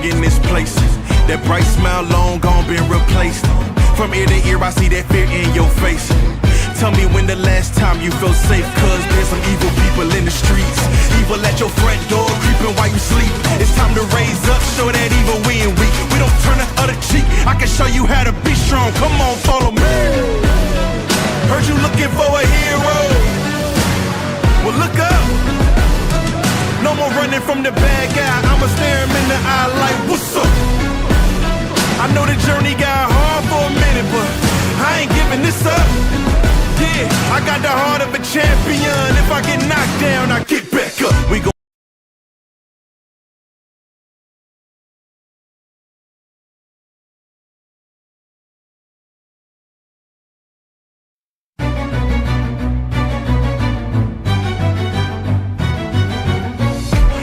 long in this place. That bright smile long gone been replaced. From ear to ear I see that fear in your face. Tell me when the last time you felt safe, cause there's some evil people in the streets. Evil at your front door, creeping while you sleep. It's time to raise up, show that evil we ain't weak. We don't turn the other cheek, I can show you how to be strong. Come on, follow me. Heard you looking for a hero. Well, look up. No more running from the bad guy, I'ma stare him in the eye like, what's up? I know the journey got hard for a minute, but I ain't giving this up. Yeah, I got the heart of a champion. If I get knocked down, I get back up. We go.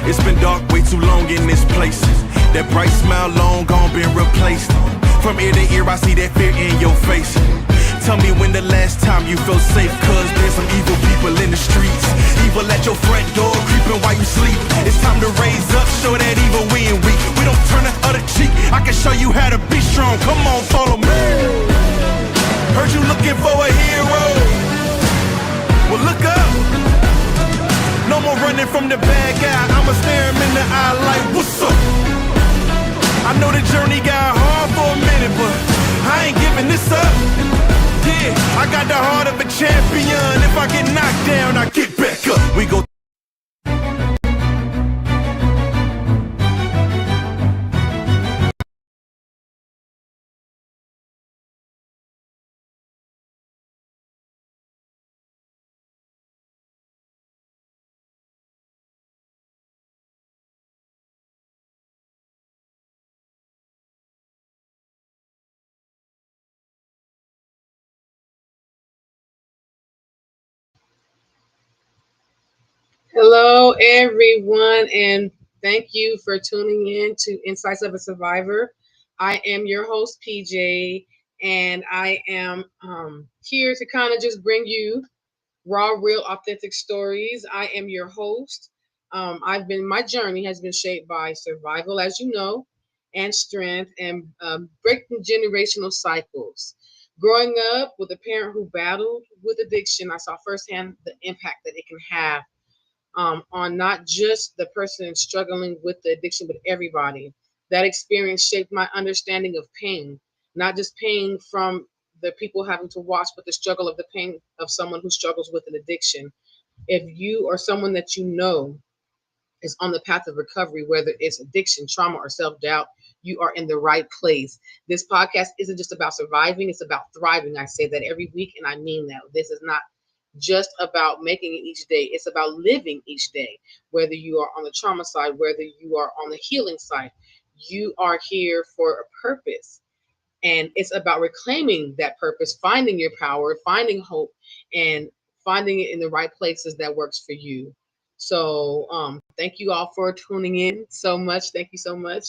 It's been dark way too long in this place. That bright smile long gone been replaced. From ear to ear I see that fear in your face. Tell me when the last time you felt safe, cause there's some evil people in the streets. Evil at your front door, creeping while you sleep. It's time to raise up, show that evil we ain't weak. We don't turn the other cheek, I can show you how to be strong. Come on, follow me. Heard you looking for a hero. Well, look up. No more running from the bad guy, I'ma stare him in the eye like, what's up? I know the journey got hard for a minute, but I ain't giving this up. Yeah, I got the heart of a champion. If I get knocked down, I get back up. We go. Hello, everyone, and thank you for tuning in to Insights of a Survivor. I am your host, PJ, and I am here to kind of just bring you raw, real, authentic stories. I am your host. My journey has been shaped by survival, as you know, and strength, and breaking generational cycles. Growing up with a parent who battled with addiction, I saw firsthand the impact that it can have on not just the person struggling with the addiction, but everybody. That experience shaped my understanding of pain, not just pain from the people having to watch, but the struggle of the pain of someone who struggles with an addiction. If you or someone that you know is on the path of recovery, whether it's addiction, trauma, or self doubt, you are in the right place. This podcast isn't just about surviving, it's about thriving. I say that every week, and I mean that. This is not just about making it each day, it's about living each day. Whether you are on the trauma side, whether you are on the healing side, you are here for a purpose. And it's about reclaiming that purpose, finding your power, finding hope, and finding it in the right places that works for you. So thank you all for tuning in so much. Thank you so much.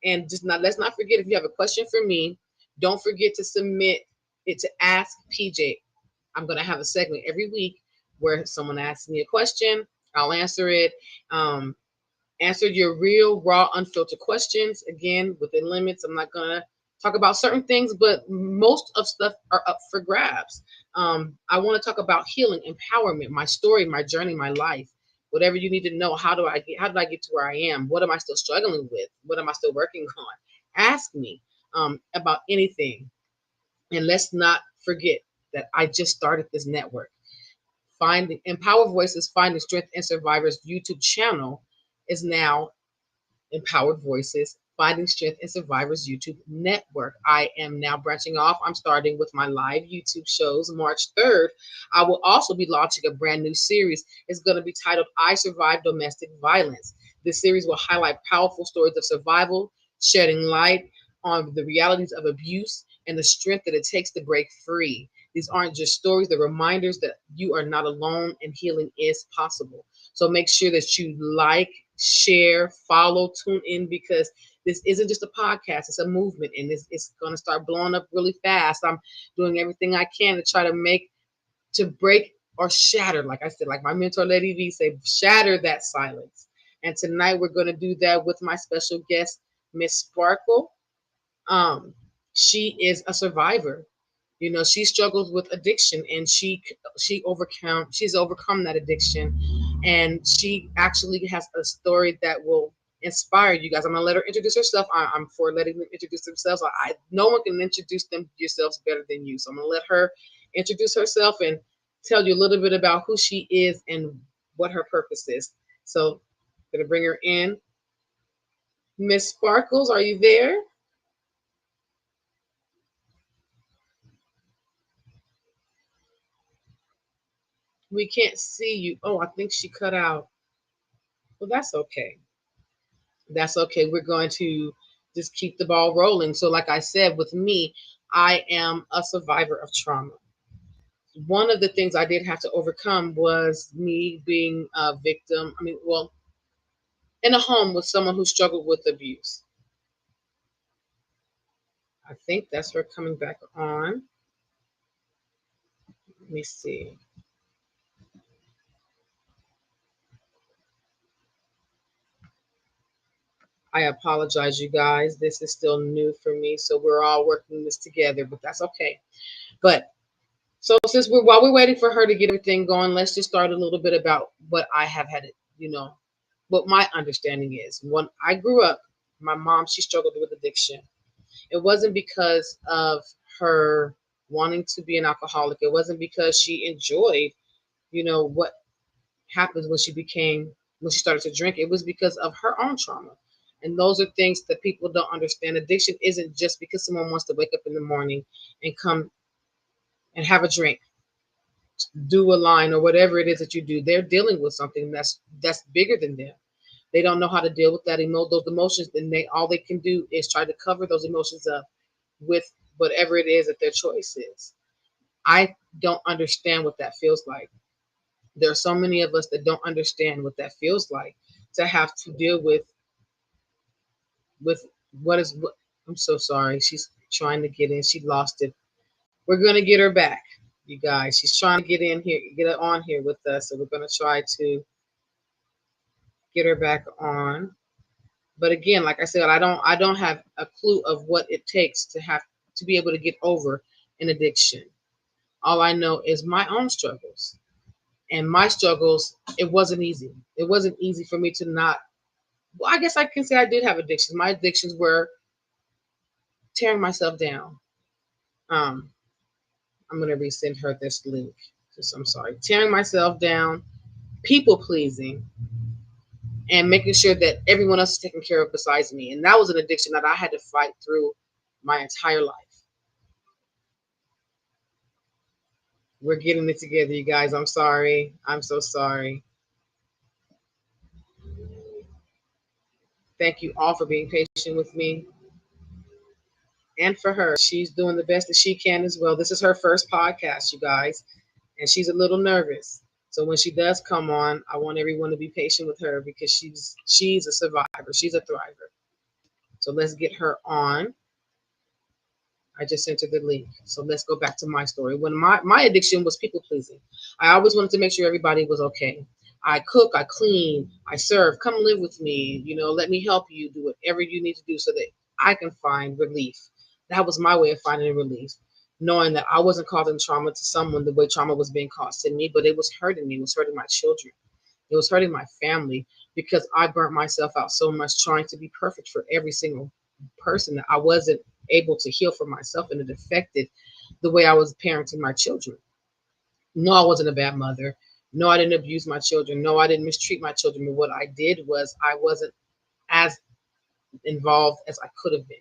And just not let's not forget, if you have a question for me, don't forget to submit it to Ask PJ. I'm going to have a segment every week where someone asks me a question. I'll answer it. Answer your real, raw, unfiltered questions. Again, within limits. I'm not going to talk about certain things, but most of stuff are up for grabs. I want to talk about healing, empowerment, my story, my journey, my life. Whatever you need to know. How did I get to where I am? What am I still struggling with? What am I still working on? Ask me about anything. And let's not forget that I just started this network. Finding Empower Voices, Finding Strength in Survivors YouTube channel is now Empowered Voices, Finding Strength in Survivors YouTube network. I am now branching off. I'm starting with my live YouTube shows March 3rd. I will also be launching a brand new series. It's going to be titled I Survived Domestic Violence. This series will highlight powerful stories of survival, shedding light on the realities of abuse and the strength that it takes to break free. These aren't just stories, they're reminders that you are not alone and healing is possible. So make sure that you like, share, follow, tune in, because this isn't just a podcast, it's a movement, and it's going to start blowing up really fast. I'm doing everything I can to try to break or shatter, like I said, like my mentor Lady V say, shatter that silence. And tonight we're going to do that with my special guest, Miss Sparkle. Um, she is a survivor. You know, she struggles with addiction, and she's overcome that addiction, and she actually has a story that will inspire you guys. I'm gonna let her introduce herself. I'm for letting them introduce themselves. No one can introduce them yourselves better than you. So I'm gonna let her introduce herself and tell you a little bit about who she is and what her purpose is. So I'm gonna bring her in. Miss Sparkles, are you there? We can't see you. Oh, I think she cut out. Well, that's okay. That's okay. We're going to just keep the ball rolling. So, like I said, with me, I am a survivor of trauma. One of the things I did have to overcome was me being a victim. I mean, well, in a home with someone who struggled with abuse. I think that's her coming back on. Let me see. I apologize, you guys. This is still new for me, so we're all working this together, but that's okay. But so since while we're waiting for her to get everything going, let's just start a little bit about what I have had, you know, what my understanding is. When I grew up, my mom, she struggled with addiction. It wasn't because of her wanting to be an alcoholic. It wasn't because she enjoyed, what happens when she started to drink. It was because of her own trauma. And those are things that people don't understand. Addiction isn't just because someone wants to wake up in the morning and come and have a drink, do a line or whatever it is that you do. They're dealing with something that's bigger than them. They don't know how to deal with those emotions. Then all they can do is try to cover those emotions up with whatever it is that their choice is. I don't understand what that feels like. There are so many of us that don't understand what that feels like to have to deal with what is what. I'm so sorry. She's trying to get in. She lost it. We're gonna get her back, you guys. She's trying to get in here, get her on here with us. So we're gonna try to get her back on. But again, like I said, I don't have a clue of what it takes to be able to get over an addiction. All I know is my own struggles. And my struggles, it wasn't easy. It wasn't easy for me to not, well, I guess I can say I did have addictions. My addictions were tearing myself down. Um, I'm gonna resend her this link. Just I'm sorry. Tearing myself down, people pleasing, and making sure that everyone else is taken care of besides me. And that was an addiction that I had to fight through my entire life. We're getting it together, you guys. I'm sorry. I'm so sorry. Thank you all for being patient with me and for her. She's doing the best that she can as well. This is her first podcast, you guys, and she's a little nervous. So when she does come on, I want everyone to be patient with her because she's a survivor. She's a thriver. So let's get her on. I just sent her the link. So let's go back to my story. When my addiction was people pleasing, I always wanted to make sure everybody was okay. I cook, I clean, I serve. Come live with me. Let me help you do whatever you need to do so that I can find relief. That was my way of finding relief, knowing that I wasn't causing trauma to someone the way trauma was being caused to me, but it was hurting me. It was hurting my children. It was hurting my family because I burnt myself out so much trying to be perfect for every single person that I wasn't able to heal for myself, and it affected the way I was parenting my children. No, I wasn't a bad mother. No, I didn't abuse my children. No, I didn't mistreat my children. But what I did was I wasn't as involved as I could have been.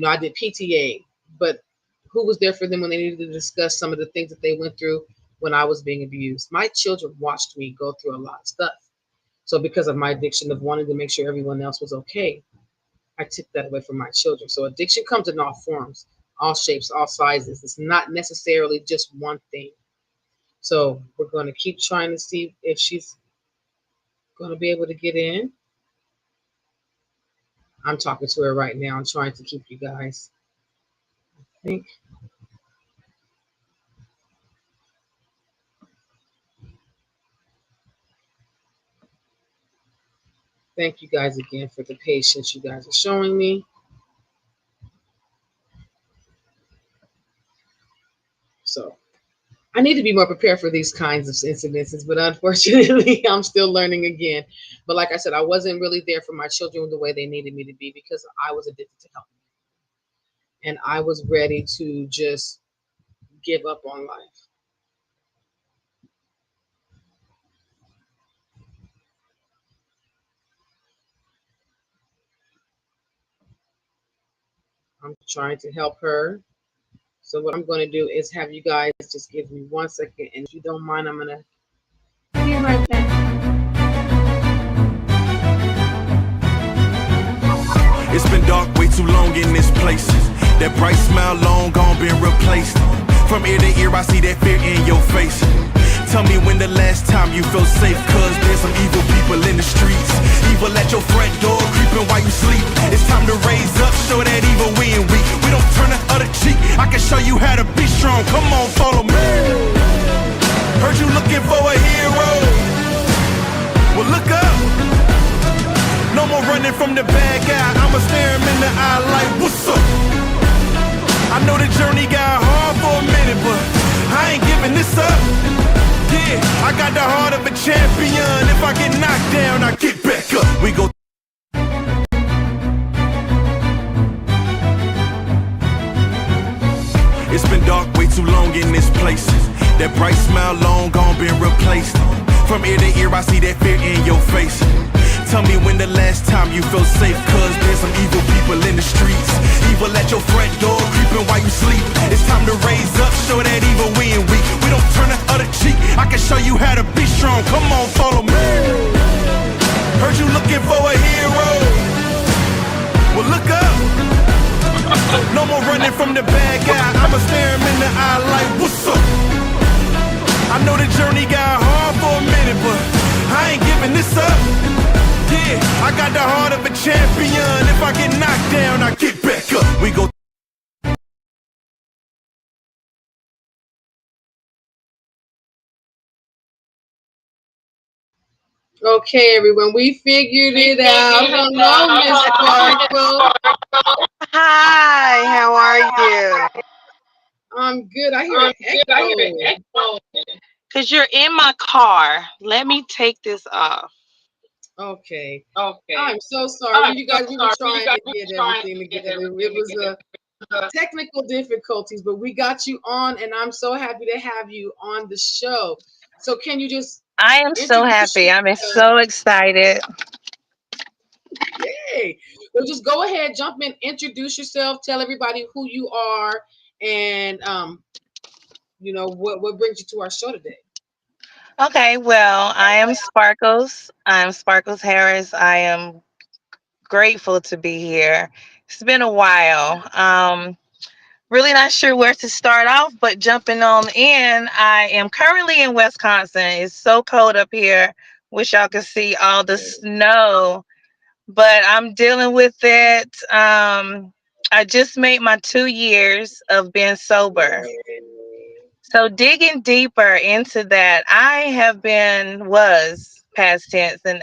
I did PTA, but who was there for them when they needed to discuss some of the things that they went through when I was being abused? My children watched me go through a lot of stuff. So because of my addiction of wanting to make sure everyone else was okay, I took that away from my children. So addiction comes in all forms, all shapes, all sizes. It's not necessarily just one thing. So we're going to keep trying to see if she's going to be able to get in. I'm talking to her right now. I'm trying to keep you guys. I thank you guys again for the patience you guys are showing me. So I need to be more prepared for these kinds of incidences, but unfortunately, I'm still learning again. But like I said, I wasn't really there for my children the way they needed me to be because I was addicted to help, and I was ready to just give up on life. I'm trying to help her. So what I'm going to do is have you guys just give me 1 second, and if you don't mind, I'm gonna be right back. It's been dark way too long in this place. That bright smile long gone been replaced. From ear to ear I see that fear in your face. Tell me when the last time you felt safe, cause there's some evil people in the streets. Evil at your front door, creeping while you sleep. It's time to raise up, show that evil we ain't weak. We don't turn the other cheek, I can show you how to be strong. Come on, follow me. Heard you looking for a hero. Well, look up. No more running from the bad guy, I'ma stare him in the eye like, what's up? I know the journey got hard for a minute, but I ain't giving this up. Yeah, I got the heart of a champion. If I get knocked down, I get back up. We go. It's been dark way too long in this place. That bright smile long gone been replaced. From ear to ear I see that fear in your face. Tell me when the last time you felt safe, cause there's some evil people in the streets. Evil at your front door, creeping while you sleep. It's time to raise up, show that evil we ain't weak. We don't turn the other cheek, I can show you how to be strong. Come on, follow me. Heard you looking for a hero. Well, look up. No more running from the bad guy, I'ma stare him in the eye like, what's up? I know the journey got hard for a minute, but I ain't giving this up. Yeah, I got the heart of a champion. If I get knocked down, I get back up. We go. Okay, everyone, we figured it out. Hello, Miss Sparkle. Hi, how are you? I'm good. I hear an echo. Because you're in my car. Let me take this off. Okay. I'm so sorry. You guys, we were trying to get everything together. It was technical difficulties, but we got you on, and I'm so happy to have you on the show. So can you just I am so introduce happy. I'm yourself? so excited. Yay. Well, just go ahead, jump in, introduce yourself, tell everybody who you are, and what brings you to our show today. Okay, well, I am Sparkles. I'm Sparkles Harris. I am grateful to be here. It's been a while. Really not sure where to start off, but jumping on in, I am currently in Wisconsin. It's so cold up here. Wish y'all could see all the snow, but I'm dealing with it. I just made my 2 years of being sober. So digging deeper into that, I have was past tense and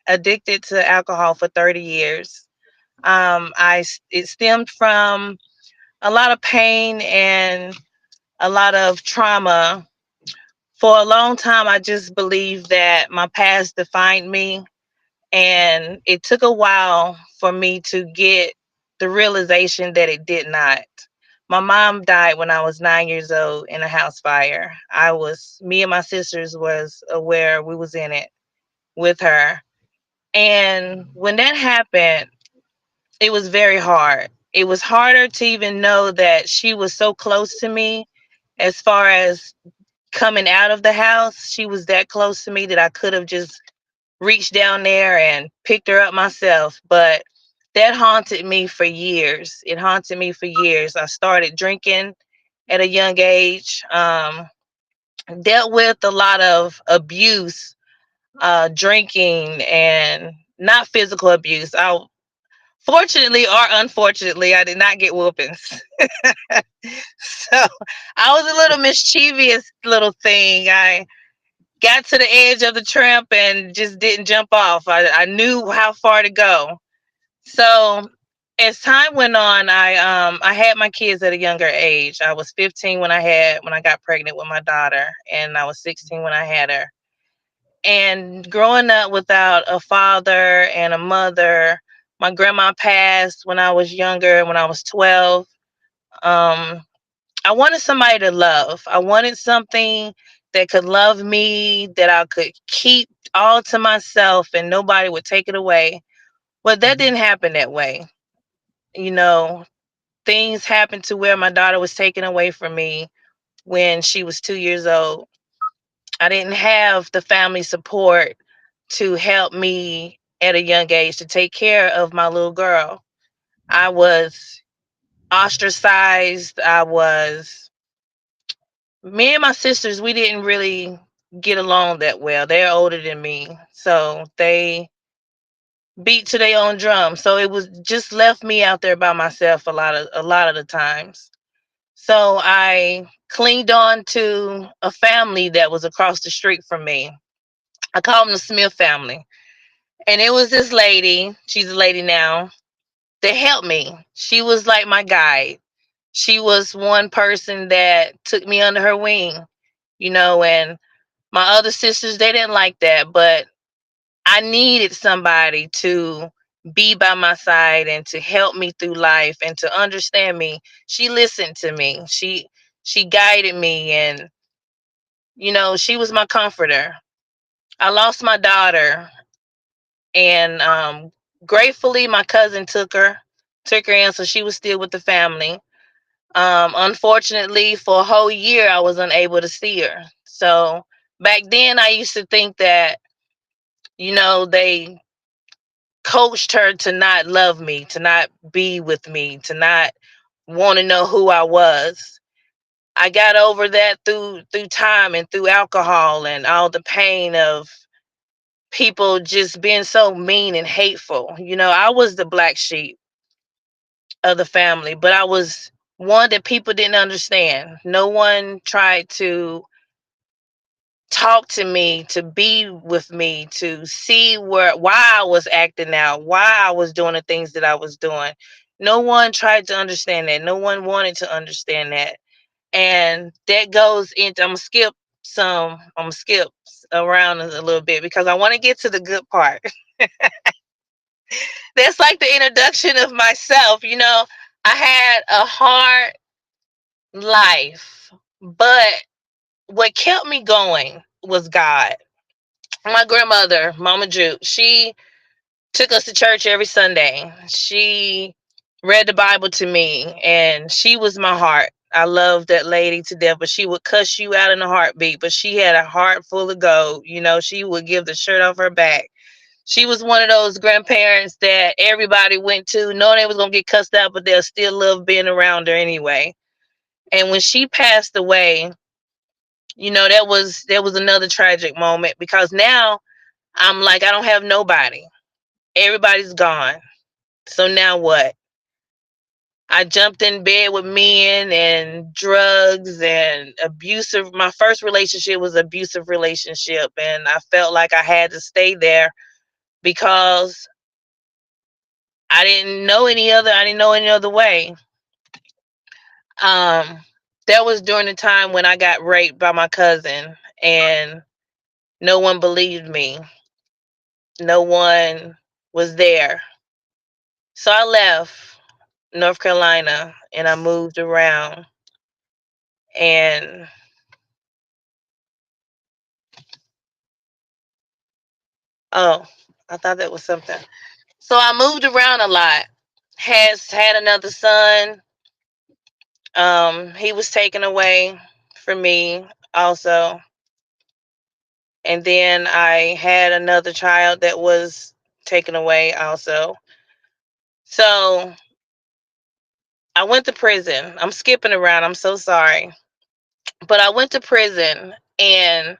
addicted to alcohol for 30 years. It stemmed from a lot of pain and a lot of trauma. For a long time, I just believed that my past defined me, and it took a while for me to get the realization that it did not. My mom died when I was 9 years old in a house fire. Me and my sisters was aware we was in it with her. And when that happened, it was very hard. It was harder to even know that she was so close to me as far as coming out of the house. She was that close to me that I could have just reached down there and picked her up myself. But that haunted me for years. It haunted me for years. I started drinking at a young age, dealt with a lot of abuse, drinking, and not physical abuse. Fortunately or unfortunately, I did not get whoopings. So I was a little mischievous little thing. got to the edge of the tramp and just didn't jump off. I knew how far to go. So as time went on, I had my kids at a younger age. I was 15 when I got pregnant with my daughter, and I was 16 when I had her. And growing up without a father and a mother, my grandma passed when I was younger, when I was 12. Um, I wanted somebody to love. I wanted something that could love me, that I could keep all to myself and nobody would take it away. But that didn't happen that way. You know, things happened to where my daughter was taken away from me when she was 2 years old. I didn't have the family support to help me at a young age to take care of my little girl. I was ostracized. Me and my sisters, we didn't really get along that well. They're older than me. So they beat to their own drum. So it was just left me out there by myself a lot of the times. So I clinged on to a family that was across the street from me. I call them the Smith family. And it was this lady, she's a lady now, that helped me. She was like my guide. She was one person that took me under her wing, and my other sisters, they didn't like that, but I needed somebody to be by my side and to help me through life and to understand me. She listened to me. She guided me, and she was my comforter. I lost my daughter, and gratefully my cousin took her in, so she was still with the family. Unfortunately, for a whole year I was unable to see her. So back then I used to think that they coached her to not love me, to not be with me, to not want to know who I was. I got over that through time and through alcohol and all the pain of people just being so mean and hateful. I was the black sheep of the family, but I was one that people didn't understand. No one tried to talk to me, to be with me, to see why I was acting out, why I was doing the things that I was doing. No one tried to understand that. No one wanted to understand that. And that goes into I'm gonna skip around a little bit because I want to get to the good part. That's like the introduction of myself. I had a hard life, but what kept me going was God. My grandmother, Mama Jude, she took us to church every Sunday. She read the Bible to me, and she was my heart. I loved that lady to death, but she would cuss you out in a heartbeat. But she had a heart full of gold. She would give the shirt off her back. She was one of those grandparents that everybody went to, knowing they was gonna get cussed out, but they'll still love being around her anyway. And when she passed away, that was another tragic moment because now I'm like, I don't have nobody. Everybody's gone. So now what? I jumped in bed with men and drugs and abusive. My first relationship was an abusive relationship, and I felt like I had to stay there because I didn't know any other way. Um, that was during the time when I got raped by my cousin, and no one believed me. No one was there. So I left North Carolina and I moved around, and oh, I thought that was something. So I moved around a lot. Has had another son. He was taken away from me also. And then I had another child that was taken away also. So I went to prison. I'm skipping around. I'm so sorry. But I went to prison, and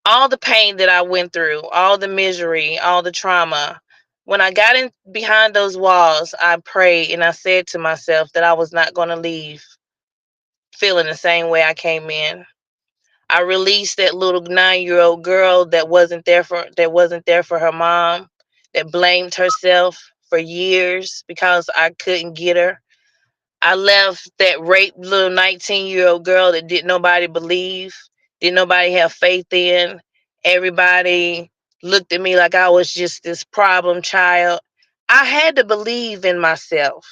all the pain that I went through, all the misery, all the trauma, when I got in behind those walls, I prayed and I said to myself that I was not going to leave feeling the same way I came in. I released that little 9-year-old girl that wasn't there for her mom, that blamed herself for years because I couldn't get her. I left that raped little 19-year-old girl that didn't nobody believe, didn't nobody have faith in. Everybody looked at me like I was just this problem child. I had to believe in myself.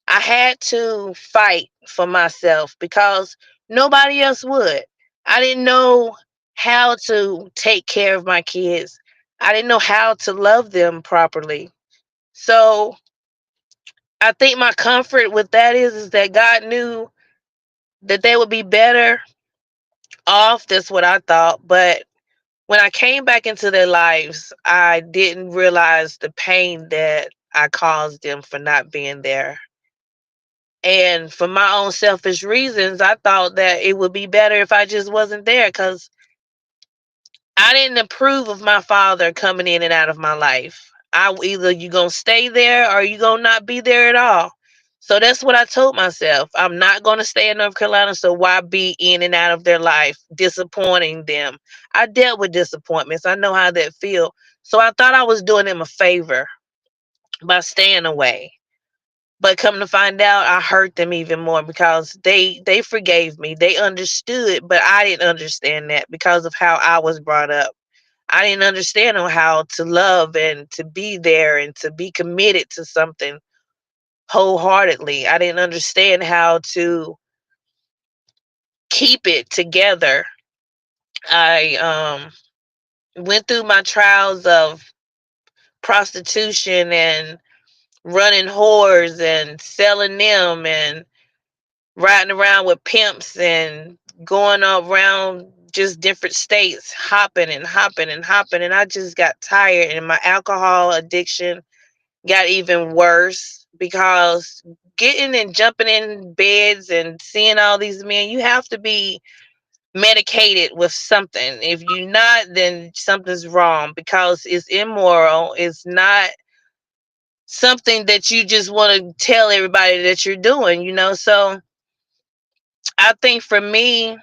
I had to fight for myself because nobody else would. I didn't know how to take care of my kids. I didn't know how to love them properly. So I think my comfort with that is that God knew that they would be better off. That's what I thought. But when I came back into their lives, I didn't realize the pain that I caused them for not being there. And for my own selfish reasons, I thought that it would be better if I just wasn't there because I didn't approve of my father coming in and out of my life. Either you gonna stay there or you gonna not be there at all. So that's what I told myself. I'm not gonna stay in North Carolina, so why be in and out of their life, disappointing them? I dealt with disappointments. I know how that feel. So I thought I was doing them a favor by staying away. But come to find out, I hurt them even more because they forgave me. They understood, but I didn't understand that because of how I was brought up. I didn't understand on how to love and to be there and to be committed to something wholeheartedly. I didn't understand how to keep it together. I went through my trials of prostitution and running whores and selling them and riding around with pimps and going around just different states, hopping and hopping and hopping. And I just got tired, and my alcohol addiction got even worse because getting and jumping in beds and seeing all these men, you have to be medicated with something. If you're not, then something's wrong because it's immoral. It's not something that you just want to tell everybody that you're doing. So I think for me,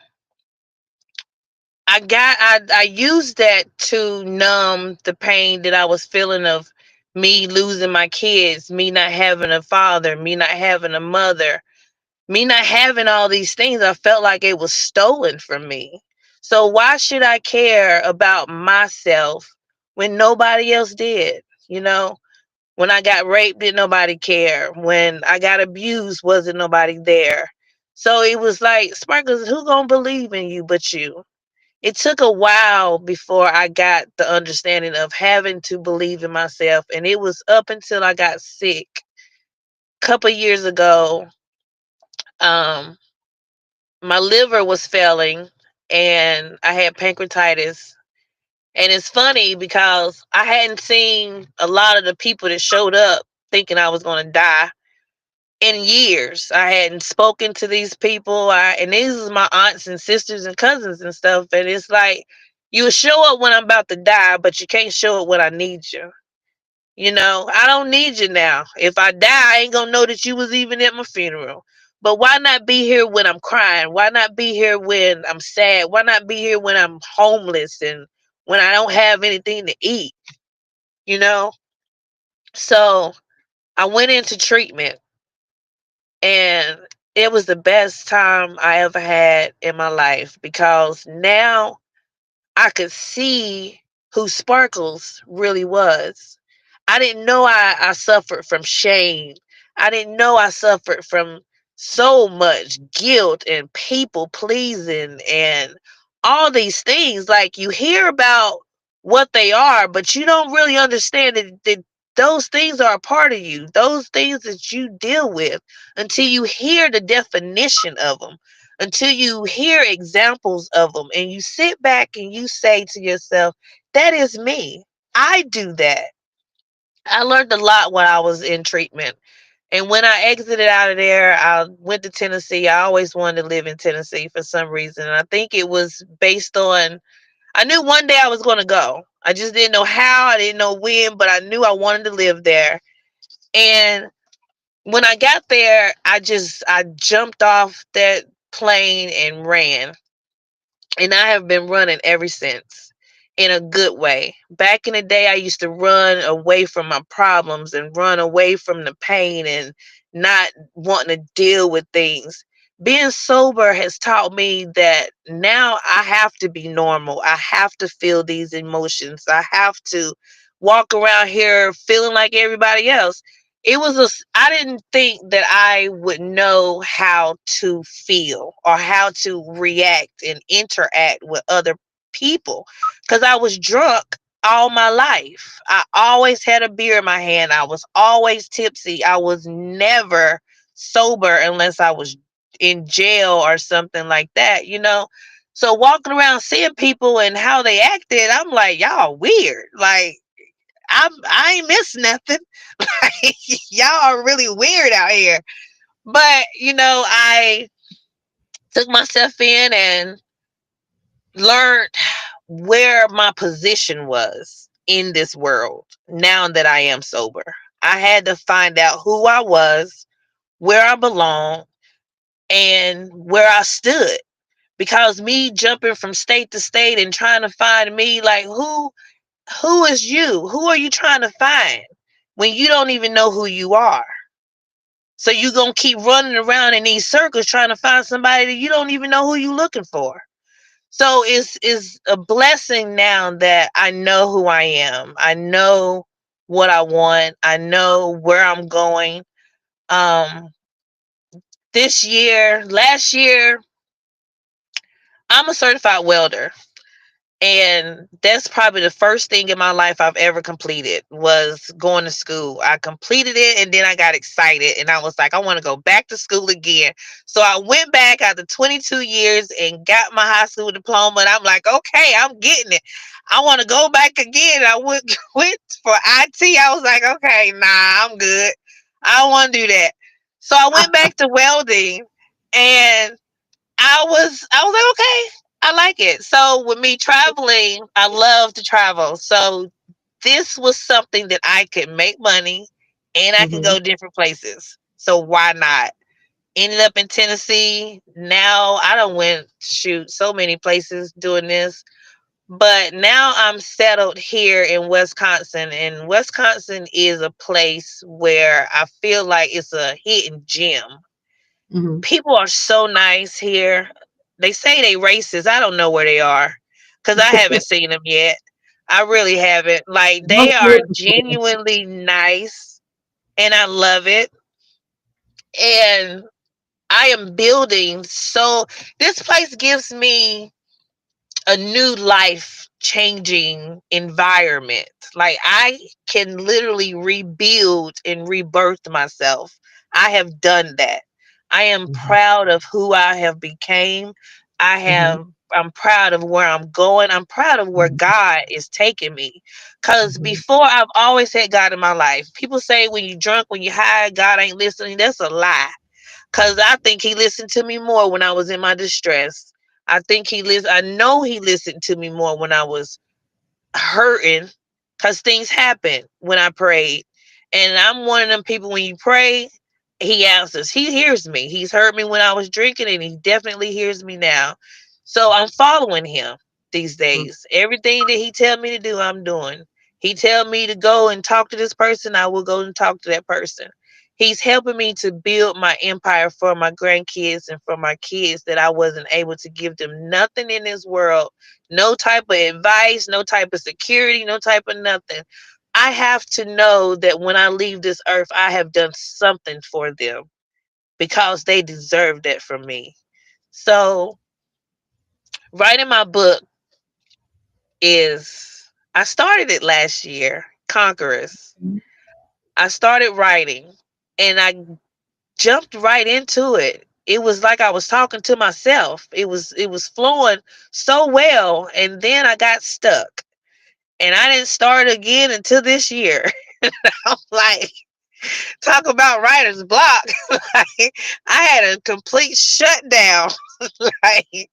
I used that to numb the pain that I was feeling of me losing my kids, me not having a father, me not having a mother, me not having all these things. I felt like it was stolen from me. So why should I care about myself when nobody else did? You know, when I got raped, did nobody care? When I got abused, wasn't nobody there? So it was like, Sparkles, who gonna believe in you but you? It took a while before I got the understanding of having to believe in myself. And it was up until I got sick a couple years ago. Um, my liver was failing and I had pancreatitis. And it's funny because I hadn't seen a lot of the people that showed up thinking I was going to die in years. I hadn't spoken to these people. And these is my aunts and sisters and cousins and stuff. And it's like you show up when I'm about to die, but you can't show up when I need you. I don't need you now. If I die, I ain't gonna know that you was even at my funeral. But why not be here when I'm crying? Why not be here when I'm sad? Why not be here when I'm homeless and when I don't have anything to eat? You know? So I went into treatment, and it was the best time I ever had in my life because now I could see who Sparkles really was. I didn't know I suffered from shame. I didn't know I suffered from so much guilt and people pleasing and all these things. Like, you hear about what they are, but you don't really understand that those things are a part of you. Those things that you deal with until you hear the definition of them, until you hear examples of them, and you sit back and you say to yourself, that is me. I do that. I learned a lot when I was in treatment. And when I exited out of there, I went to Tennessee. I always wanted to live in Tennessee for some reason. And I think it was based on, I knew one day I was going to go. I just didn't know how, I didn't know when, but I knew I wanted to live there. And when I got there, I jumped off that plane and ran. and I have been running ever since in a good way. Back in the day, I used to run away from my problems and run away from the pain and not wanting to deal with things. Being sober has taught me that now I have to be normal. I have to feel these emotions. I have to walk around here feeling like everybody else. I didn't think that I would know how to feel or how to react and interact with other people because I was drunk all my life. I always had a beer in my hand. I was always tipsy. I was never sober unless I was in jail or something like that, you know? So walking around seeing people and how they acted, I'm like, y'all weird. Like, I ain't miss nothing. Like, y'all are really weird out here. But, I took myself in and learned where my position was in this world now that I am sober. I had to find out who I was, where I belong, and where I stood. Because me jumping from state to state and trying to find me, like, who is you? Who are you trying to find when you don't even know who you are? So you gonna keep running around in these circles trying to find somebody that you don't even know who you looking for. So it's a blessing now that I know who I am. I know what I want. I know where I'm going. Um, last year, I'm a certified welder. And that's probably the first thing in my life I've ever completed was going to school. I completed it and then I got excited and I was like, I want to go back to school again. So I went back after 22 years and got my high school diploma. And I'm like, okay, I'm getting it. I want to go back again. I went for IT. I was like, okay, nah, I'm good. I don't want to do that. So I went back to welding and I was like, okay, I like it. So with me traveling, I love to travel. So this was something that I could make money and I can Mm-hmm. go different places. So why not? Ended up in Tennessee. Now I don't went shoot so many places doing this. But now I'm settled here in Wisconsin, and Wisconsin is a place where I feel like it's a hidden gem. Mm-hmm. People are so nice here. They say they racist. I don't know where they are because I haven't seen them yet. I really haven't. Like Don't they are look for us. genuinely nice, and I love it. And I am building. So this place gives me a new life changing environment. Like I can literally rebuild and rebirth myself. I have done that. I am Mm-hmm. proud of who I have became. Mm-hmm. I'm proud of where I'm going. I'm proud of where God is taking me. Cause Mm-hmm. before I've always had God in my life. People say when you're drunk, when you're high, God ain't listening. That's a lie. Cause I think he listened to me more when I was in my distress. I know he listened to me more when I was hurting. Cause things happen when I prayed. And I'm one of them people when you pray, he answers. He hears me. He's heard me when I was drinking and he definitely hears me now. So I'm following him these days. Everything that he tell me to do, I'm doing. He tell me to go and talk to this person, I will go and talk to that person. He's helping me to build my empire for my grandkids and for my kids that I wasn't able to give them nothing in this world, no type of advice, no type of security, no type of nothing. I have to know that when I leave this earth, I have done something for them because they deserve that from me. So, writing my book I started it last year, Conquerors. I started writing and I jumped right into it. It was like I was talking to myself. It was flowing so well and then I got stuck. And I didn't start again until this year. I'm like, talk about writer's block. Like, I had a complete shutdown. Like,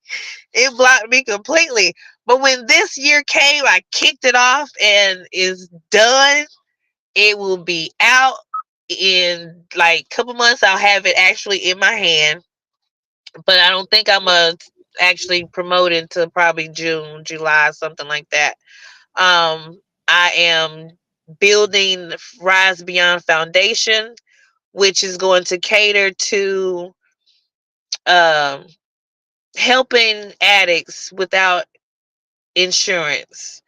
it blocked me completely. But when this year came, I kicked it off and is done. It will be out in like a couple months. I'll have it actually in my hand. But I don't think I'm a actually promoted to probably June, July, something like that. I am building Rise Beyond Foundation, which is going to cater to um, helping addicts without insurance.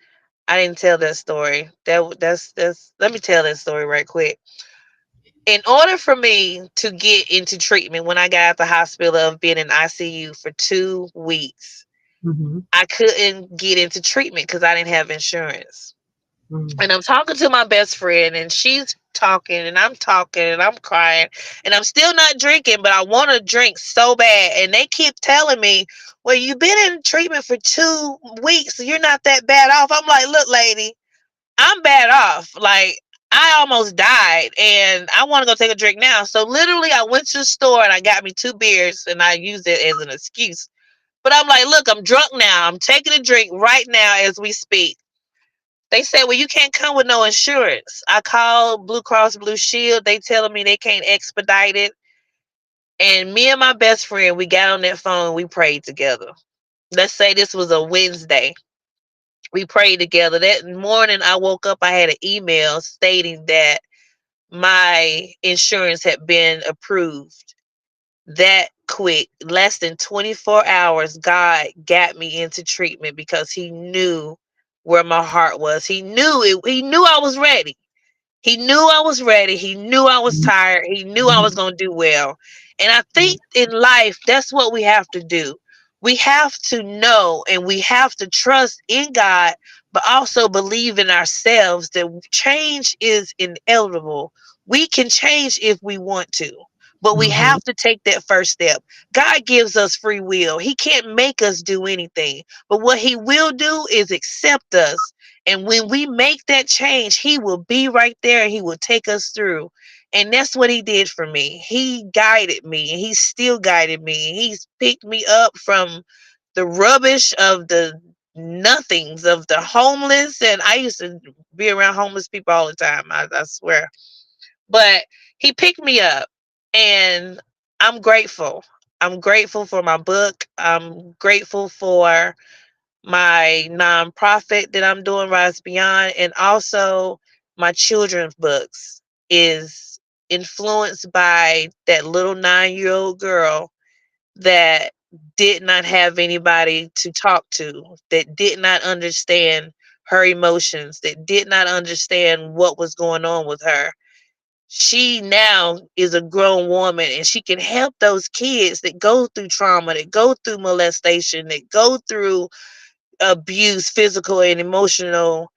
I didn't tell that story. That's. Let me tell that story right quick. In order for me to get into treatment when I got out the hospital of being in ICU for 2 weeks, Mm-hmm. I couldn't get into treatment because I didn't have insurance. Mm-hmm. And I'm talking to my best friend, and she's talking, and I'm talking, and I'm crying, and I'm still not drinking, but I want to drink so bad. And they keep telling me, "Well, you've been in treatment for 2 weeks, so you're not that bad off." I'm like, "Look, lady, I'm bad off. Like, I almost died, and I want to go take a drink now." So literally, I went to the store and I got me 2 beers, and I used it as an excuse. But I'm like, "Look, I'm drunk now. I'm taking a drink right now as we speak." They said, "Well, you can't come with no insurance." I called Blue Cross Blue Shield. They telling me they can't expedite it. And me and my best friend, we got on that phone and we prayed together. Let's say this was a Wednesday. We prayed together. That morning I woke up, I had an email stating that my insurance had been approved. That quick, less than 24 hours, God got me into treatment because he knew where my heart was. He knew I was ready. He knew I was ready. He knew I was tired. He knew I was going to do well. And I think in life, that's what we have to do. We have to know and we have to trust in God, but also believe in ourselves that change is inevitable. We can change if we want to, but we Mm-hmm. have to take that first step. God gives us free will. He can't make us do anything, but what he will do is accept us, and when we make that change, he will be right there and he will take us through. And that's what he did for me. He guided me and he's still guided me. He's picked me up from the rubbish of the nothings of the homeless. And I used to be around homeless people all the time. I swear. But he picked me up, and I'm grateful. I'm grateful for my book. I'm grateful for my nonprofit that I'm doing, Rise Beyond, and also my children's books is influenced by that little 9-year-old girl that did not have anybody to talk to, that did not understand her emotions, that did not understand what was going on with her. She now is a grown woman and she can help those kids that go through trauma, that go through molestation, that go through abuse, physical and emotional,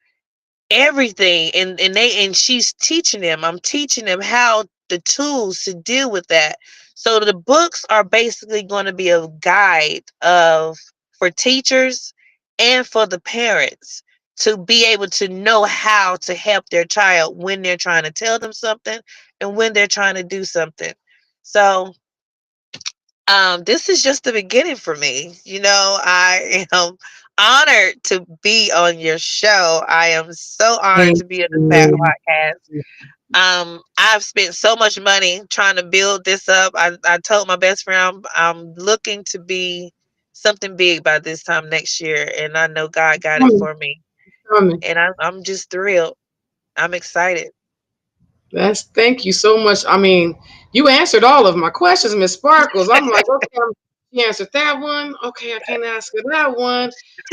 everything. And she's teaching them. I'm teaching them how the tools to deal with that. So the books are basically going to be a guide of for teachers and for the parents to be able to know how to help their child when they're trying to tell them something and when they're trying to do something. So this is just the beginning for me. I am honored to be on your show. I am so honored Thank to be on the Fat you. Podcast. I've spent so much money trying to build this up. I told my best friend I'm looking to be something big by this time next year, and I know God got it Coming, for me, coming. and I'm just thrilled. I'm excited. Thank you so much. I mean, you answered all of my questions, Miss Sparkles. I'm like, okay, you answered that one. Okay, I can't ask her that one.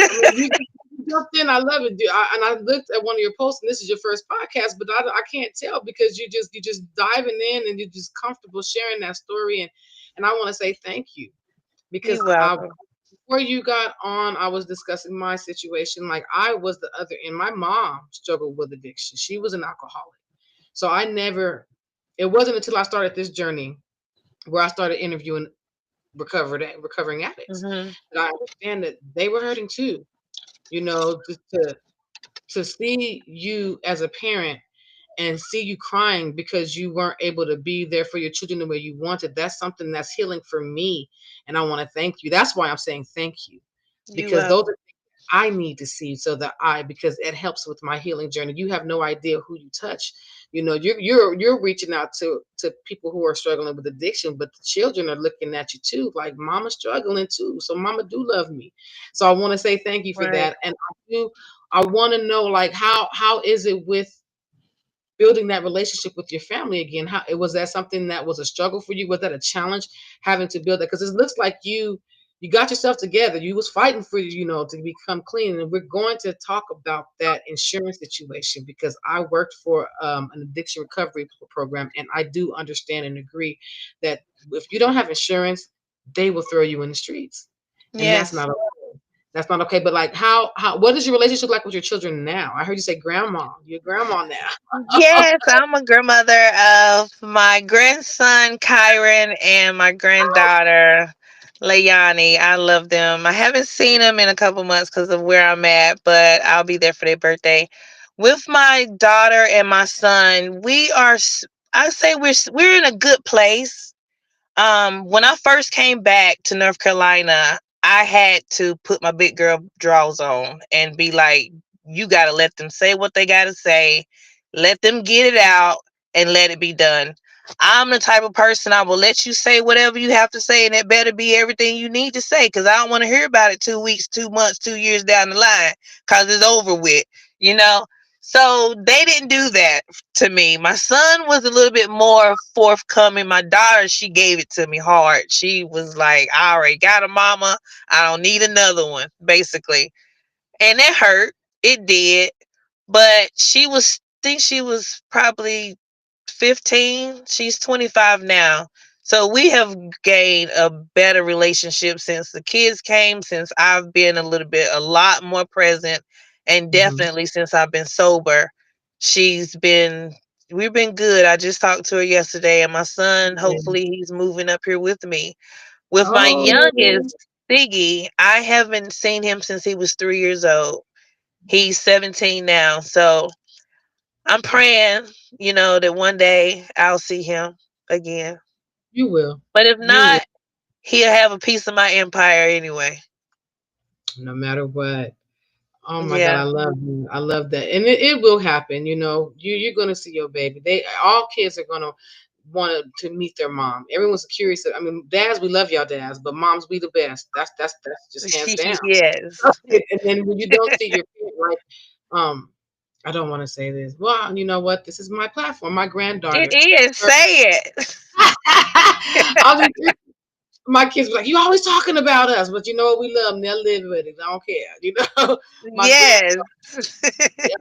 I mean, you jumped in. I love it. And I looked at one of your posts, and this is your first podcast, but I can't tell because you just diving in and you're just comfortable sharing that story. And I want to say thank you because You're welcome. before you got on, I was discussing my situation. Like I was the other end. My mom struggled with addiction. She was an alcoholic. So I never, it wasn't until I started this journey where I started interviewing recovering addicts Hmm. that I understand that they were hurting too. To see you as a parent and see you crying because you weren't able to be there for your children the way you wanted, that's something that's healing for me. And I want to thank you. That's why I'm saying thank you You're because those welcome. are I need to see, so that I, because it helps with my healing journey. You have no idea who you touch. You know, you're reaching out to people who are struggling with addiction, but the children are looking at you too, like mama's struggling too. So mama do love me. So I want to say thank you for Right. that. And I want to know, like, how is it with building that relationship with your family again? How was that something that was a struggle for you? Was that a challenge, having to build that? Because it looks like you got yourself together. You was fighting for, to become clean. And we're going to talk about that insurance situation, because I worked for an addiction recovery program, and I do understand and agree that if you don't have insurance, they will throw you in the streets, and that's Yes. not okay. That's not okay. But like, how what is your relationship like with your children now? I heard you say grandma. You're grandma now. Yes, I'm a grandmother of my grandson Kyron and my granddaughter Layani. I love them. I haven't seen them in a couple months because of where I'm at, but I'll be there for their birthday. With my daughter and my son, I say we're in a good place. When I first came back to North Carolina, I had to put my big girl draws on and be like, you got to let them say what they got to say, let them get it out, and let it be done. I'm the type of person, I will let you say whatever you have to say, and it better be everything you need to say, because I don't want to hear about it 2 weeks, 2 months, 2 years down the line, because it's over with, you know? So they didn't do that to me. My son was a little bit more forthcoming. My daughter, she gave it to me hard. She was like, I already got a mama. I don't need another one, basically. And it hurt. It did. But think she was probably 15. She's 25 now. So we have gained a better relationship since the kids came, since I've been a lot more present, and Mhm. definitely since I've been sober. She's been, we've been good. I just talked to her yesterday, and my son, Yeah. hopefully, he's moving up here with me. With my Oh, youngest, Siggy, I haven't seen him since he was 3 years old. He's 17 now. So I'm praying, that one day I'll see him again. you will. But if You will. not, he'll have a piece of my empire anyway. No matter what. Oh my God, Yeah. I love you. I love that. And it will happen, you're gonna see your baby. They all kids are gonna want to meet their mom. Everyone's curious. I mean, dads, we love y'all dads, but moms be the best. That's just hands down. Yes. And then when you don't see your kid, like, I don't want to say this. Well, you know what? This is my platform. My It granddaughter. is. Her- Say it. I'll just my kids be like, "You always talking about us," but you know what? We love them. They'll live with it. I don't care. My Yes. granddaughter, yeah,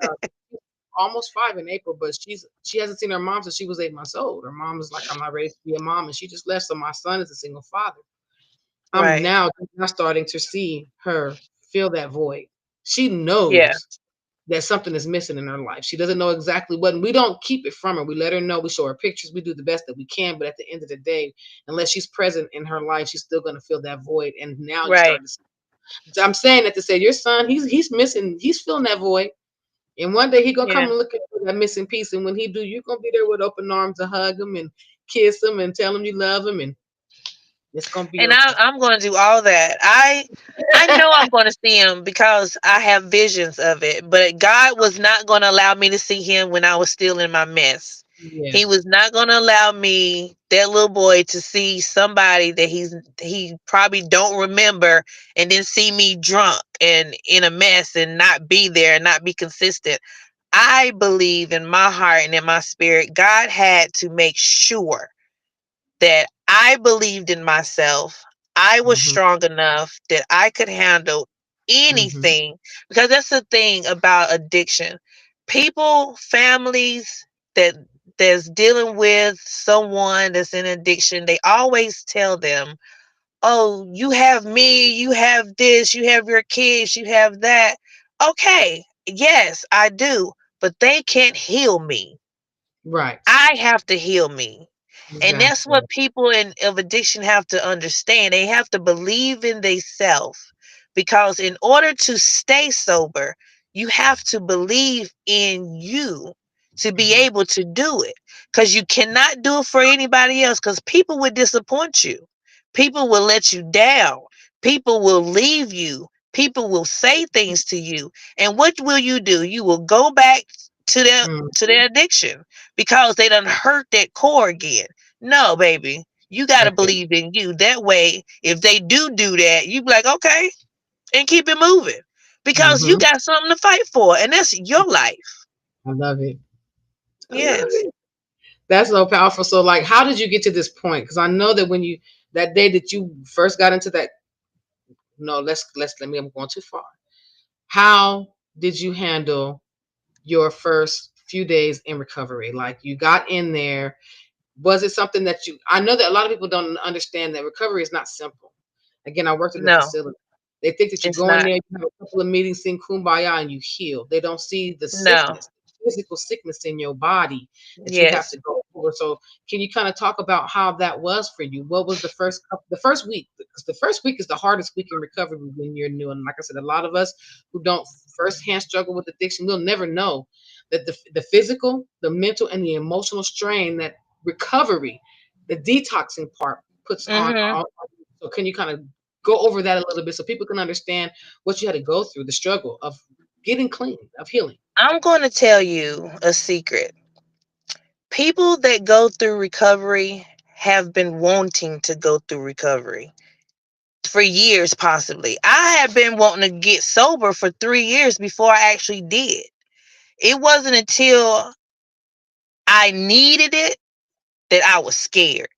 almost 5 in April, but she hasn't seen her mom since she was 8 months old. Her mom is like, "I'm not ready to be a mom," and she just left. So my son is a single father. I'm Right. now starting to see her fill that void. She Yeah. knows that something is missing in her life. She doesn't know exactly what, and we don't keep it from her. We let her know, we show her pictures, we do the best that we can, but at the end of the day, unless she's present in her life, she's still gonna feel that void. And now you Right. start to see. So I'm saying that to say your son, he's missing, he's filling that void. And one day he gonna come Yeah. and look at that missing piece. And when he do, you're gonna be there with open arms to hug him and kiss him and tell him you love him, and it's gonna be And okay. I'm going to do all that. I know I'm going to see him because I have visions of it. But God was not going to allow me to see him when I was still in my mess. Yeah. He was not going to allow me, that little boy, to see somebody that he probably don't remember, and then see me drunk and in a mess and not be there and not be consistent. I believe in my heart and in my spirit, God had to make sure that I believed in myself. I was Hmm. strong enough that I could handle Hmm. anything, because that's the thing about addiction. People, families that that's dealing with someone that's in addiction, they always tell them, "Oh, you have me, you have this, you have your kids, you have that." Okay, yes, I do, but they can't heal me. Right. I have to heal me. And that's Exactly. what people of addiction have to understand. They have to believe in themselves, because in order to stay sober, you have to believe in you to be Hmm. able to do it. Because you cannot do it for anybody else, because people will disappoint you. People will let you down. People will leave you. People will say things to you, and what will you do? You will go back to their Mm, to their addiction because they done hurt that core again. No, baby, you got to okay. believe in you. That way, if they do that, you be like, okay, and keep it moving because you Mm-hmm. got something to fight for, and that's your life. I love it. I love Yes. it. That's so powerful. So, like, how did you get to this point? Because I know that when you that day that you first got into that, no, let's let me. I'm going too far. How did you handle your first few days in recovery? Like, you got in there. Was it something that you? I know that a lot of people don't understand that recovery is not simple. Again, I worked in the No, facility. They think that you it's go in not. there, you have a couple of meetings, sing kumbaya, and you heal. They don't see the No. sickness, physical sickness in your body that you have Yes. to go over. So, can you kind of talk about how that was for you? What was the first week? Because the first week is the hardest week in recovery when you're new. And like I said, a lot of us who don't firsthand struggle with addiction, we'll never know that the physical, the mental, and the emotional strain that recovery, the detoxing part puts Mhm. on. So can you kind of go over that a little bit so people can understand what you had to go through, the struggle of getting clean, of healing? I'm going to tell you a secret. People that go through recovery have been wanting to go through recovery for years, possibly. I had been wanting to get sober for 3 years before I actually did. It wasn't until I needed it that I was scared.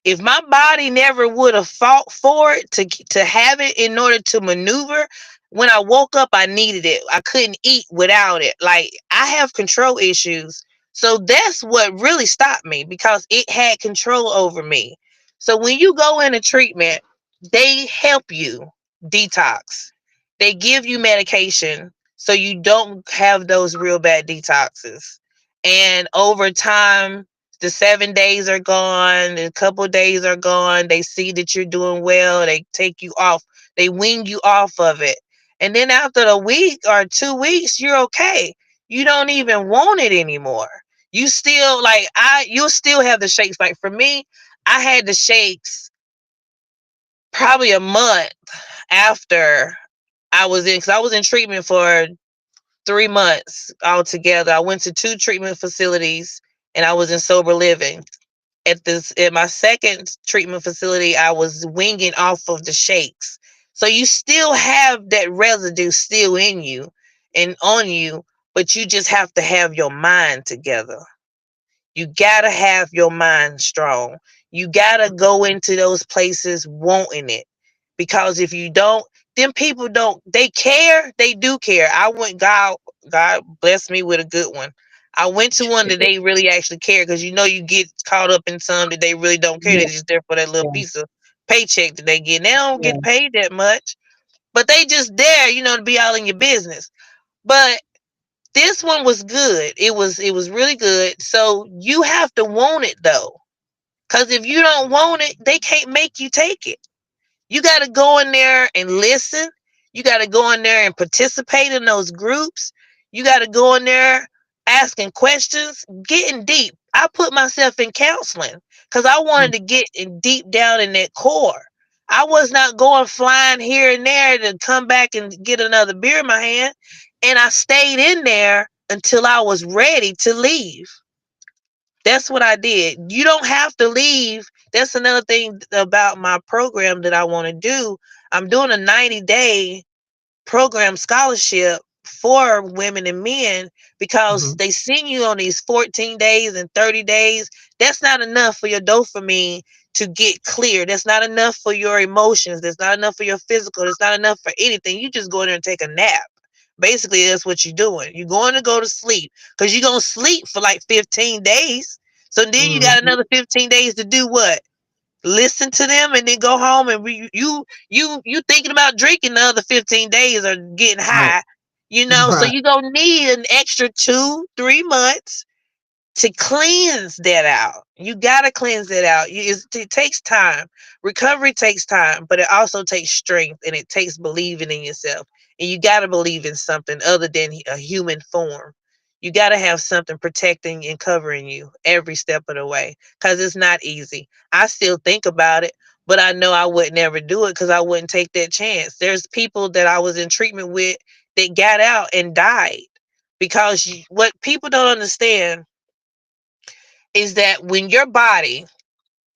If my body never would have fought for it to have it in order to maneuver, when I woke up, I needed it. I couldn't eat without it. Like, I have control issues. So that's what really stopped me because it had control over me. So when you go into treatment, they help you detox. They give you medication so you don't have those real bad detoxes. And over time, the 7 days are gone, a couple days are gone. They see that you're doing well. They take you off. They wean you off of it. And then after a week or 2 weeks, you're okay. You don't even want it anymore. You still you'll still have the shakes. Like for me, I had the shakes probably a month after I was in, because I was in treatment for 3 months altogether. I went to 2 treatment facilities and I was in sober living. At my second treatment facility, I was winging off of the shakes. So you still have that residue still in you and on you, but you just have to have your mind together. You gotta have your mind strong. You gotta go into those places wanting it. Because if you don't, then people don't, they care, they do care. God blessed me with a good one. I went to one that they really actually care, because you get caught up in some that they really don't care. Yeah, They're just there for that little yeah, piece of paycheck that they get. And they don't yeah. get paid that much, but they just there, to be all in your business. But this one was good. It was really good. So you have to want it though. Cause if you don't want it, they can't make you take it. You gotta go in there and listen. You gotta go in there and participate in those groups. You gotta go in there asking questions, getting deep. I put myself in counseling because I Mm, wanted to get in deep down in that core. I was not going flying here and there to come back and get another beer in my hand. And I stayed in there until I was ready to leave. That's what I did. You don't have to leave. That's another thing about my program that I want to do. I'm doing a 90-day program scholarship for women and men, because mhm, they send you on these 14 days and 30 days. That's not enough for your dopamine to get clear. That's not enough for your emotions. That's not enough for your physical. That's not enough for anything. You just go in there and take a nap. Basically, that's what you're doing. You're going to go to sleep because you're going to sleep for like 15 days. So then you got mhm. another 15 days to do what? Listen to them and then go home and you thinking about drinking the other 15 days or getting Right, high, so right. you gonna need an extra 2-3 months to cleanse that out. You gotta cleanse that out. It takes time. Recovery takes time, but it also takes strength, and it takes believing in yourself. And you gotta believe in something other than a human form. You gotta have something protecting and covering you every step of the way, because it's not easy. I still think about it, but I know I would never do it because I wouldn't take that chance. There's people that I was in treatment with that got out and died because what people don't understand is that when your body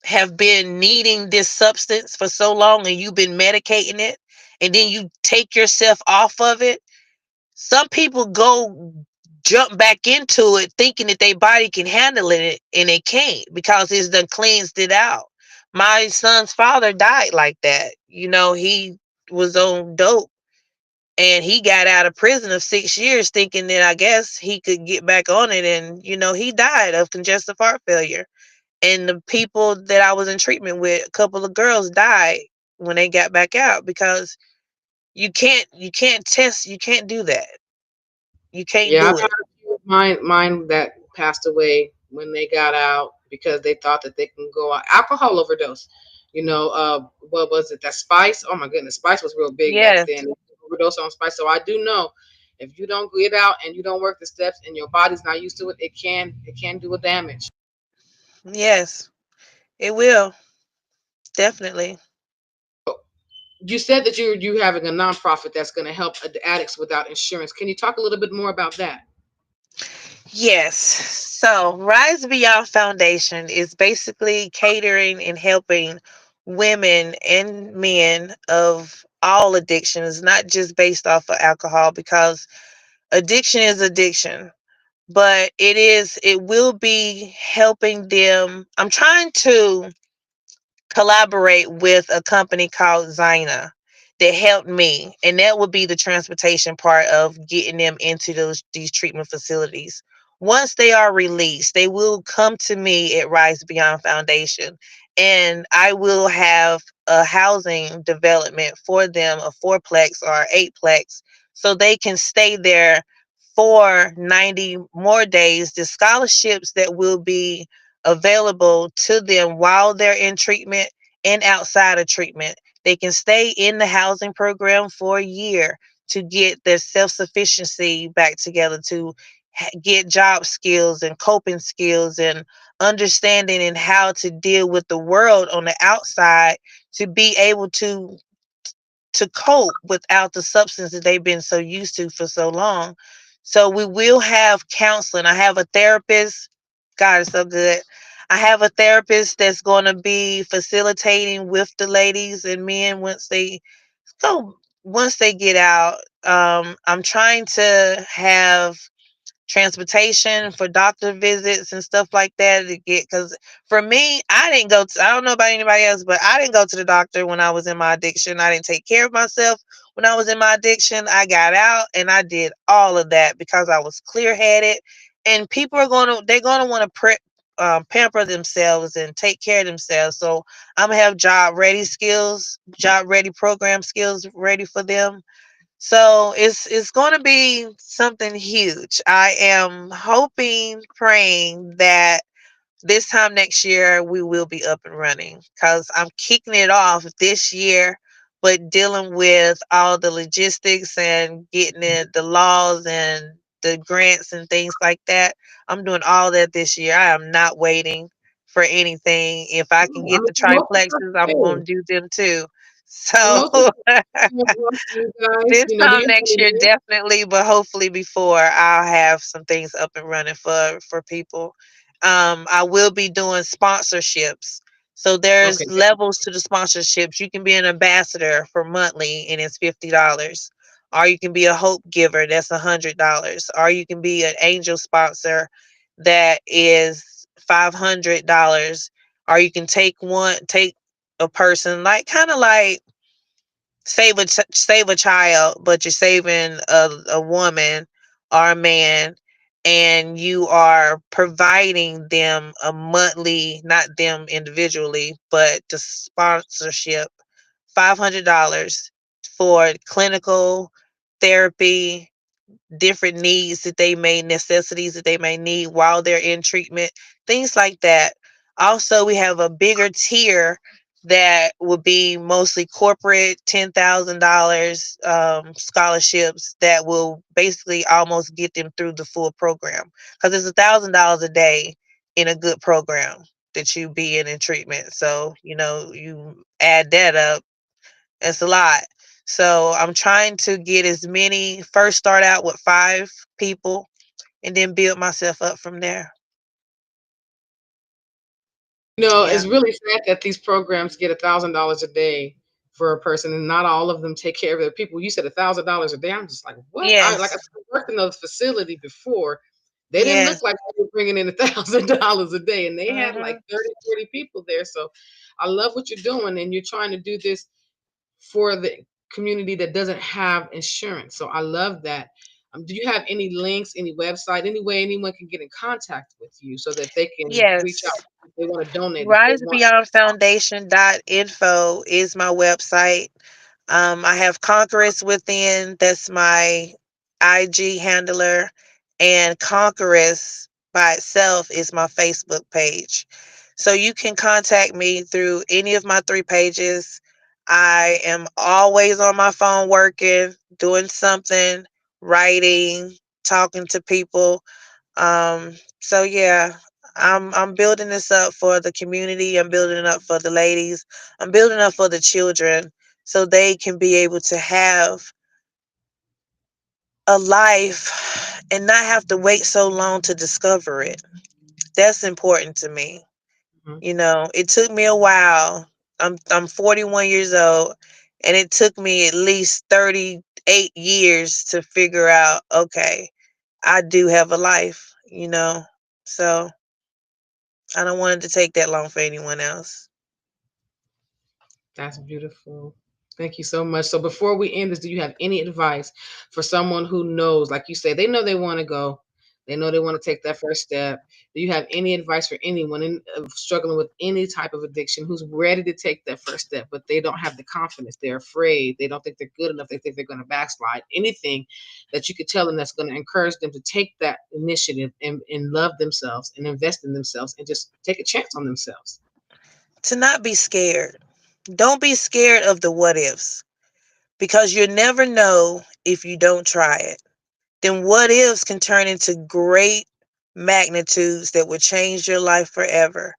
have been needing this substance for so long and you've been medicating it and then you take yourself off of it, some people go jump back into it thinking that their body can handle it and it can't because it's done cleansed it out. My son's father died like that. He was on dope and he got out of prison of 6 years thinking that I guess he could get back on it. And, he died of congestive heart failure. And the people that I was in treatment with, a couple of girls died when they got back out because you can't test, you can't do that. You can't Yeah, I've do had it. a few of mine that passed away when they got out because they thought that they can go out. Alcohol overdose. What was it? That Spice. Oh my goodness, Spice was real big back Yes, then. Overdose on Spice. So I do know if you don't get out and you don't work the steps and your body's not used to it, it can do a damage. yes, it will definitely. You said that you having a nonprofit that's going to help addicts without insurance. Can you talk a little bit more about that? Yes. So, Rise Beyond Foundation is basically catering and helping women and men of all addictions, not just based off of alcohol, because addiction is addiction. But it will be helping them. I'm trying to collaborate with a company called Zyna that helped me, and that would be the transportation part of getting them into these treatment facilities. Once they are released, they will come to me at Rise Beyond Foundation, and I will have a housing development for them, a fourplex or eightplex, so they can stay there for 90 more days. The scholarships that will be available to them while they're in treatment and outside of treatment. They can stay in the housing program for a year to get their self sufficiency back together, to get job skills and coping skills and understanding and how to deal with the world on the outside, to be able to cope without the substance that they've been so used to for so long. So we will have counseling. I have a therapist. God is so good. I have a therapist that's going to be facilitating with the ladies and men once they get out. I'm trying to have transportation for doctor visits and stuff like that to get, because for me, I don't know about anybody else, but I didn't go to the doctor when I was in my addiction. I didn't take care of myself when I was in my addiction. I got out and I did all of that because I was clear headed, and people they're going to want to pamper themselves and take care of themselves. So I'm gonna have job ready program skills ready for them. So it's going to be something huge. I am hoping, praying that this time next year we will be up and running, because I'm kicking it off this year, but dealing with all the logistics and getting the laws and the grants and things like that. I'm doing all that this year. I am not waiting for anything. If I can Oh, get the no success triplexes, I'm going story. to do them too. No So success story, you guys. this time We're next year, encouraging. definitely, but hopefully before, I'll have some things up and running for people. I will be doing sponsorships. So Okay. there's levels to the sponsorships. You can be an ambassador for monthly, and it's $50. Or you can be a hope giver, that's $100. Or you can be an angel sponsor, that is $500. Or you can take a person, like kind of like save a child, but you're saving a woman or a man, and you are providing them a monthly, not them individually, but the sponsorship, $500 for clinical therapy, different necessities that they may need while they're in treatment, things like that. Also, we have a bigger tier that will be mostly corporate, $10,000 scholarships that will basically almost get them through the full program, because it's $1,000 a day in a good program. that you be in treatment. So, you add that up, it's a lot. So I'm trying to get as many, first start out with 5 people and then build myself up from there. Yeah. It's really sad that these programs get $1,000 a day for a person, and not all of them take care of their people. You said $1,000 a day. I'm just like, what? I Yes. worked in a facility before. They didn't look Yes. like they were bringing in $1,000 a day, and they had like Mhm. 30, 40 people there. So I love what you're doing, and you're trying to do this for the community that doesn't have insurance. So I love that. Do you have any links, any website, any way anyone can get in contact with you so that they can reach Yes. out if they want to donate, if they want? RiseBeyondFoundation.info is my website. I have Conquerors Within, that's my IG handler, and Conquerors by itself is my Facebook page. So you can contact me through any of my 3 pages. I am always on my phone working, doing something, writing, talking to people. So yeah, I'm building this up for the community. I'm building it up for the ladies. I'm building up for the children so they can be able to have a life and not have to wait so long to discover it. That's important to me. Mhm. It took me a while. I'm 41 years old, and it took me at least 38 years to figure out, okay, I do have a life. So I don't want it to take that long for anyone else. That's beautiful. Thank you so much. So before we end this, do you have any advice for someone who knows, like you say, they know they want to go, they know they want to take that first step? Do you have any advice for anyone struggling with any type of addiction who's ready to take that first step, but they don't have the confidence? They're afraid. They don't think they're good enough. They think they're going to backslide. Anything that you could tell them that's going to encourage them to take that initiative and love themselves and invest in themselves and just take a chance on themselves? To not be scared. Don't be scared of the what ifs because you never know if you don't try it. Then what ifs can turn into great magnitudes that will change your life forever.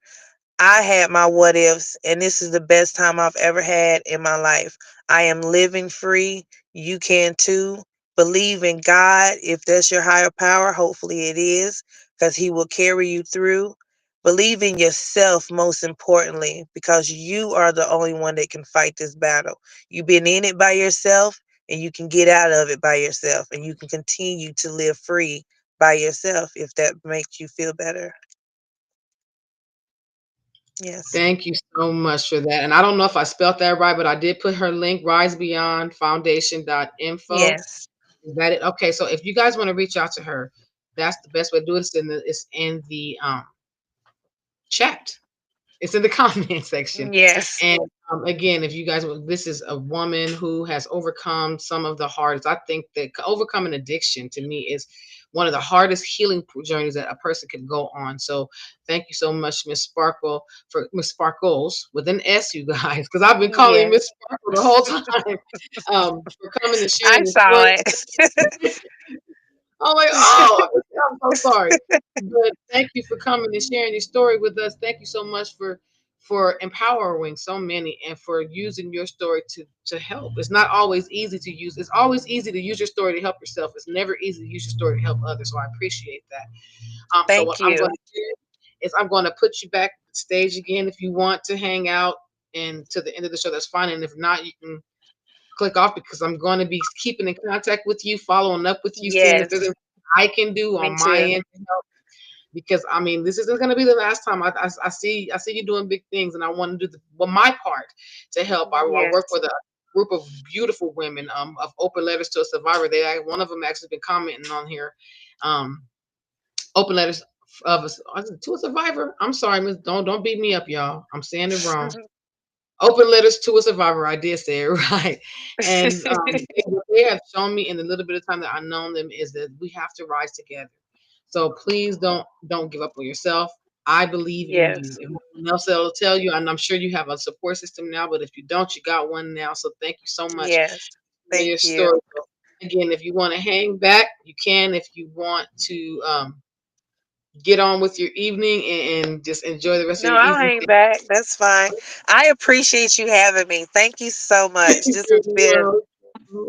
I had my what ifs, and this is the best time I've ever had in my life. I am living free. You can too. Believe in God. If that's your higher power, hopefully it is, because He will carry you through. Believe in yourself, most importantly, because you are the only one that can fight this battle. You've been in it by yourself, and you can get out of it by yourself, and you can continue to live free by yourself if that makes you feel better. Yes. Thank you so much for that. And I don't know if I spelled that right, but I did put her link, risebeyondfoundation.info. Yes. Is that it? Okay, so if you guys want to reach out to her, that's the best way to do it. It's in the chat. It's in the comment section. Yes. And again, if you guys, this is a woman who has overcome some of the hardest. I think that overcoming addiction to me is one of the hardest healing journeys that a person can go on. So thank you so much, Miss Sparkle, for Miss Sparkles with an S, you guys, because I've been calling you Miss Yes. Sparkle the whole time. For coming and I sharing your saw story. it. I'm like, oh, I'm so sorry. But thank you for coming and sharing your story with us. Thank you so much for empowering so many and for using your story to help. It's not always easy to use. It's always easy to use your story to help yourself. It's never easy to use your story to help others. So I appreciate that. So what Thank I'm going you. to do is I'm going to put you back stage again. If you want to hang out and to the end of the show, that's fine. And if not, you can click off because I'm going to be keeping in contact with you, following up with you, seeing if there's Yes. anything I can do Me on my too. end to help. Because I mean, this isn't going to be the last time. I see you doing big things, and I want to do my part to help. I work Yes. with a group of beautiful women of open letters to a survivor. One of them actually been commenting on here. Um, Open letters to a survivor. I'm sorry, Miss. Don't beat me up, y'all. I'm saying it wrong. Open letters to a survivor. I did say it right. And what they have shown me in the little bit of time that I've known them is that we have to rise together. So please don't give up on yourself. I believe in you. Yes. If no one else will tell you, and I'm sure you have a support system now, but if you don't, you got one now. So thank you so much Yes. for Thank your you. story. So again, if you want to hang back, you can. If you want to get on with your evening and just enjoy the rest of No, your I'll evening. hang back. That's fine. I appreciate you having me. Thank you so much. This You're has been welcome.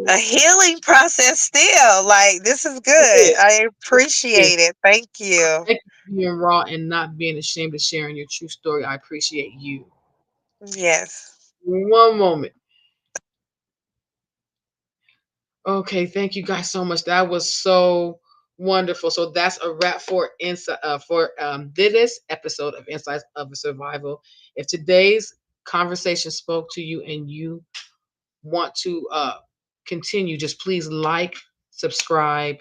a healing process still. Like, this is good. I Yes. appreciate it. Thank you. Thank you for being raw and not being ashamed of sharing your true story. I appreciate you. Yes. One moment. Okay, thank you guys so much. That was so wonderful. So that's a wrap for this episode of Insights of a Survival. If today's conversation spoke to you and you want to continue, just please like, subscribe,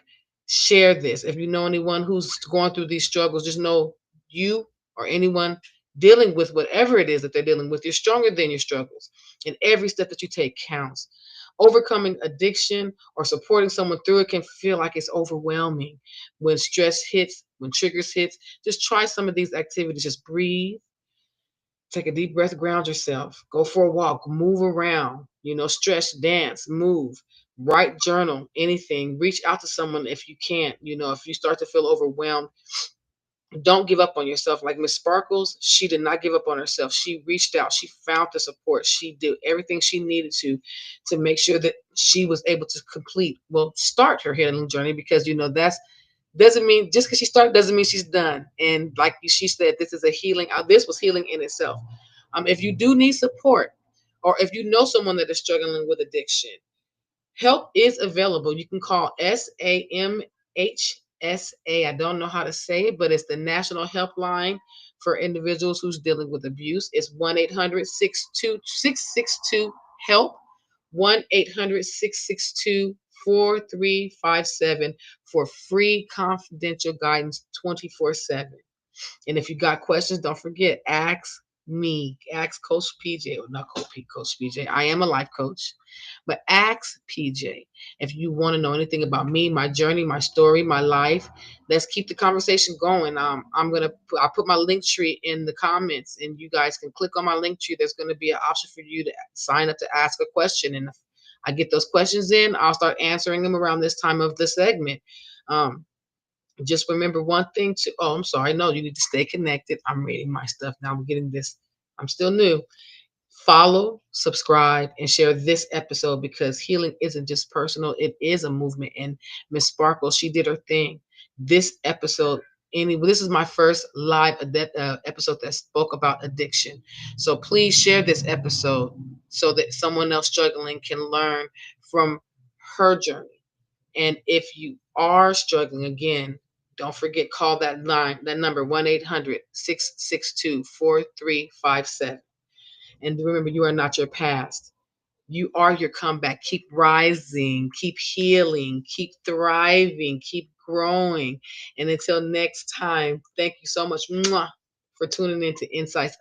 share this. If you know anyone who's going through these struggles, just know you or anyone dealing with whatever it is that they're dealing with, you're stronger than your struggles. And every step that you take counts. Overcoming addiction or supporting someone through it can feel like it's overwhelming. When stress hits, when triggers hits, just try some of these activities. Just breathe, take a deep breath, ground yourself, go for a walk, move around, stretch, dance, move, write, journal, anything. Reach out to someone if you can't. If you start to feel overwhelmed, don't give up on yourself. Like Miss Sparkles, she did not give up on herself. She reached out, she found the support, she did everything she needed to make sure that she was able to start her healing journey, because that's doesn't mean just because she started doesn't mean she's done. And like she said, this is a healing. This was healing in itself. If you do need support, or if you know someone that is struggling with addiction, help is available. You can call SAMHSA. I don't know how to say it, but it's the National Helpline for individuals who's dealing with abuse. It's 1-800-662-662-HELP, 1-800-662-4357 for free confidential guidance 24/7. And if you got questions, don't forget, ask Coach PJ, or not Coach PJ. I am a life coach, but ask PJ if you want to know anything about me, my journey, my story, my life. Let's keep the conversation going. I'll put my link tree in the comments, and you guys can click on my link tree. There's gonna be an option for you to sign up to ask a question, and if I get those questions in, I'll start answering them around this time of the segment. Um, just remember one thing to, oh, I'm sorry. No, you need to stay connected. I'm reading my stuff now. I'm getting this. I'm still new. Follow, subscribe, and share this episode, because healing isn't just personal, it is a movement. And Miss Sparkle, she did her thing. This episode, this is my first live episode that spoke about addiction. So please share this episode so that someone else struggling can learn from her journey. And if you are struggling, again, don't forget, call that number, 1-800-662-4357. And remember, you are not your past. You are your comeback. Keep rising, keep healing, keep thriving, keep growing. And until next time, thank you so much, for tuning in to Insights of